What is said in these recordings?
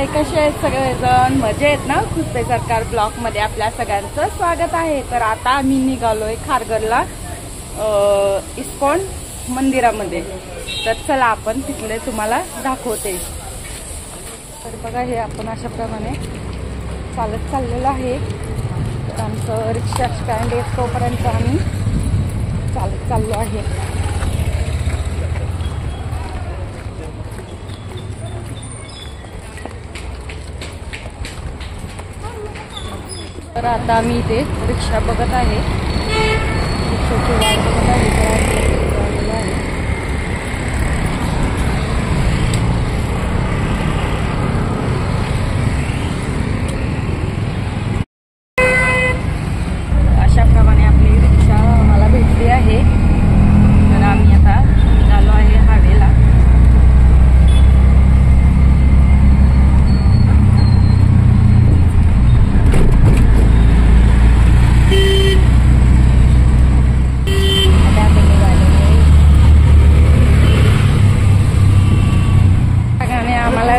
हाय, कसे आहेत सगळेजण? मजेत ना? खुसपे सरकार ब्लॉक मध्ये आपल्या सगळ्यांचं स्वागत आहे. तर आता आम्ही निघालोय खारघरला इस्कॉन मंदिरामध्ये. तर चला आपण तिथले तुम्हाला दाखवते. तर बघा, हे आपण अशा प्रमाणे चालत चाललेलो आहे. तर आमचं रिक्षा स्टँड येत तोपर्यंत आम्ही चालत चाललो आहे. तर आता आम्ही इथे रिक्षा बघत आहे. रिक्षाची वाट बघत आहे. अशा प्रमाणे आपली रिक्षा आम्हाला भेटली आहे. तर आम्ही आता निघालो आहे हावेला.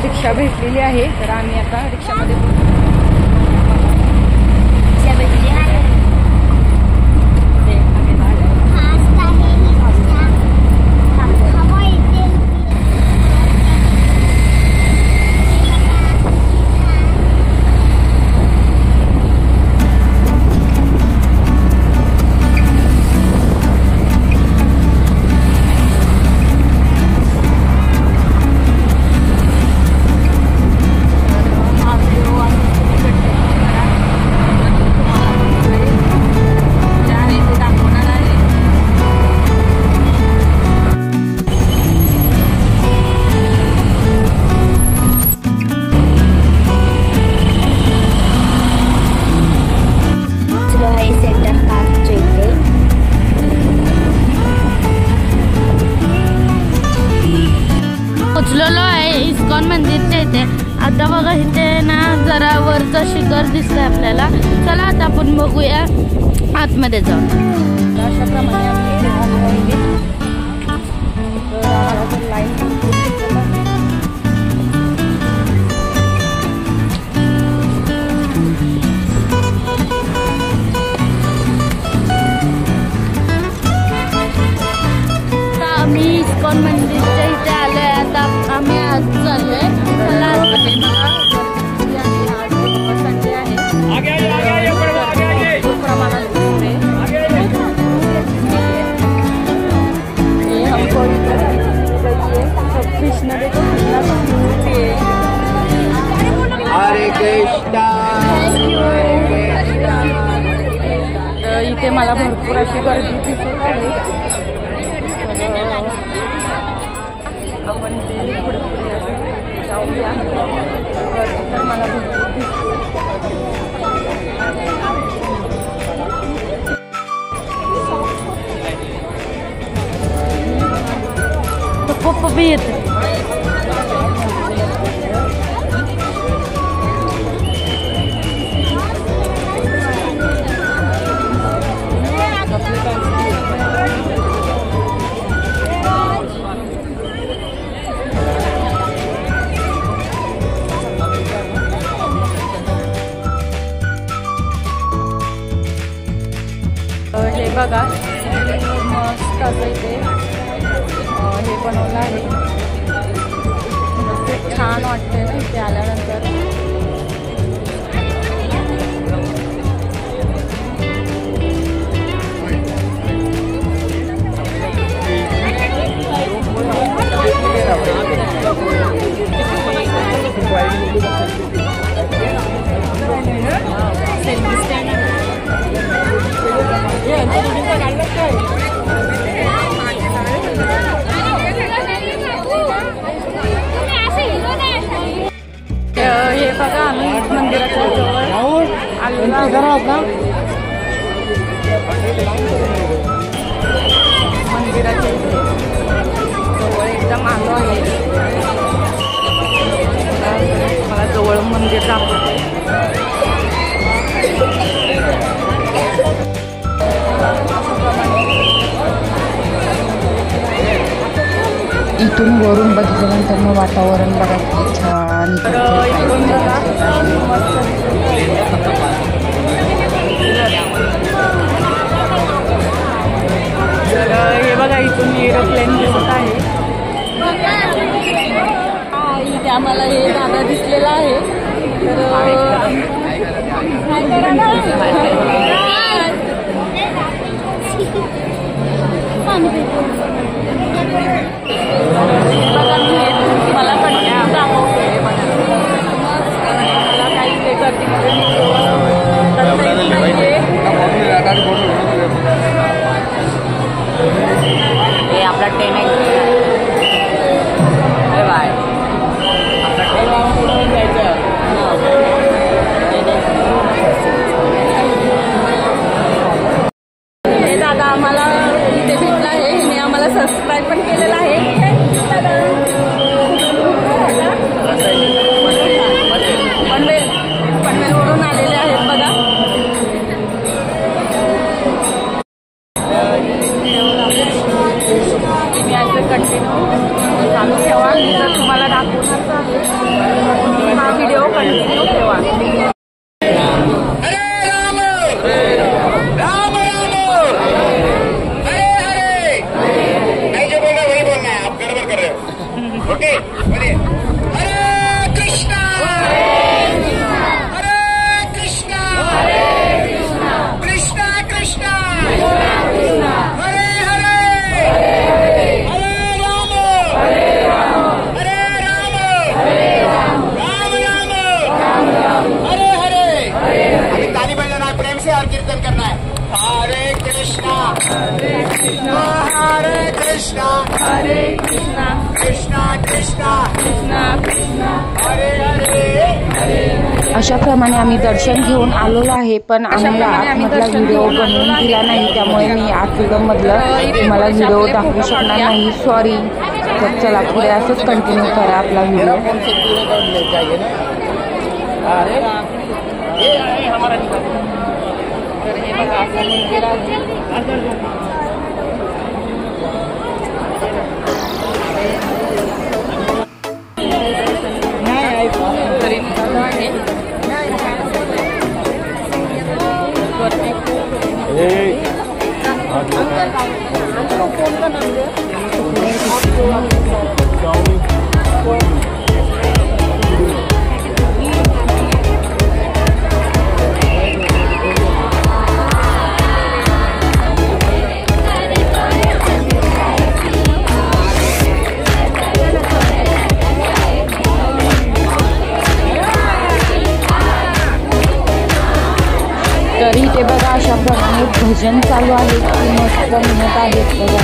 रिक्षा भेटलेली आहे. तर आम्ही आता रिक्षामध्ये पोचलेलो आहे इस्कॉन मंदिरच्या इथे. आता बघा, इथे ना जरा वरचं शिखर दिसतंय आपल्याला. चला आता आपण बघूया आतमध्ये जाऊन. अशा प्रमाणे आम्ही इस्कॉन मंदिरच्या इथे आलोय. आता आम्ही आज चाललोय. संडे आहे. प्रमाणात इथे मला भरपूर अशी गर्दी दिसत आहे. आपण ते जाऊया. तर मला भरपूर खूप बी येते. हे बघा, मस्त असं इथे हे बनवलं आहे. खूप छान वाटते तिथे आल्यानंतर. हे बघा, आम्ही मंदिराच्या जवळ आलेलो आहोत. मंदिराच्या जवळ एकदम आलो आहे. मला जवळ मंदिर दाखवते. इथून वरून बघितल्यानंतर मग वातावरण बघा किती छान. हे बघा इथून एरोप्लेन दिसत आहे. इथे आम्हाला हे दादा दिसलेला आहे. बघा मी मला कंटिन्यू दाखवते. मला काही ते गर्दीमध्ये हे आपला 10x बाय आपला 10 जायचं. हे दादा आम्हाला इथे भेटला आहे. हिने आम्हाला सबस्क्राईब पण केलेलं आहे. पनवेलवरून आलेले आहेत बघा. मी असं कंटिन्यू चालू ठेवा. जर तुम्हाला दाखवणार आहे हा व्हिडिओ कंटिन्यू ठेवा. ओके हरे कृष्णा कृष्णा कृष्णा हरे हरे हरे राम राम राम हरे हरे. अभी ताली बजाना है, प्रेम से और कीर्तन करना है. हरे कृष्णा हरे कृष्णा कृष्णा कृष्णा हरे हरे. अशाप्रमाणे आम्ही दर्शन घेऊन आलेलो आहे. पण आम्हाला आतमधला व्हिडिओ बनवून दिला नाही, त्यामुळे मी आतमधलं तुम्हाला व्हिडिओ दाखवू शकणार नाही. सॉरी. तर चला पुढे असंच कंटिन्यू करा आपला व्हिडिओ. तर इथे बघा अशाप्रमाणे भजन चालू आहे. मस्त म्हणत आहेत बघा.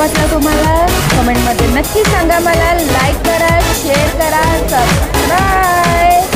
वाटला तुम्हाला कमेंटमध्ये नक्की सांगा मला. लाईक करा, शेअर करा, सबस्क्राईब.